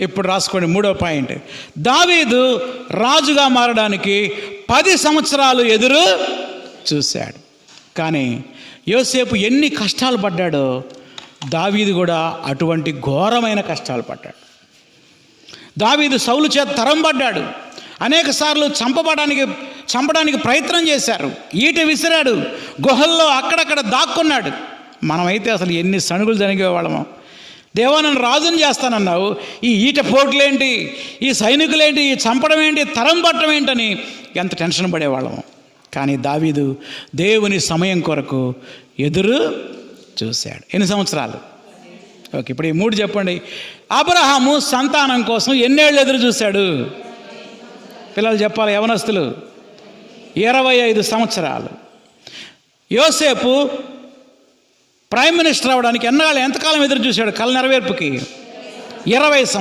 ఇప్పుడు రాసుకోండి 3వ పాయింట్. దావీదు రాజుగా మారడానికి 10 సంవత్సరాలు ఎదురు చూశాడు. కానీ యోసేపు ఎన్ని కష్టాలు పడ్డాడో దావీదు కూడా అటువంటి ఘోరమైన కష్టాలు పడ్డాడు. దావీదు సౌలు చేత తరంబడ్డాడు. అనేక సార్లు చంపడానికి ప్రయత్నం చేశారు. ఈట విసిరాడు. గుహల్లో అక్కడక్కడ దాక్కున్నాడు. మనమైతే అసలు ఎన్ని సణుగులు జరిగేవాళ్ళమో. దేవా, నన్ను రాజుని చేస్తానన్నావు, ఈ ఈట పోట్లేంటి, ఈ సైనికులేంటి, ఈ చంపడం ఏంటి, తరం పట్టడం ఏంటని ఎంత టెన్షన్ పడేవాళ్ళము. కానీ దావీదు దేవుని సమయం కొరకు ఎదురు చూశాడు. ఎన్ని సంవత్సరాలు? ఓకే, ఇప్పుడు ఈ 3 చెప్పండి. అబ్రహాము సంతానం కోసం ఎన్నేళ్ళు ఎదురు చూశాడు? పిల్లలు చెప్పాలి, యవనస్తులు. 25 సంవత్సరాలు. యోసేపు ప్రైమ్ మినిస్టర్ అవ్వడానికి ఎంతకాలం ఎదురు చూశాడు? కల నెరవేర్పుకి 20 సంవత్సరాలు.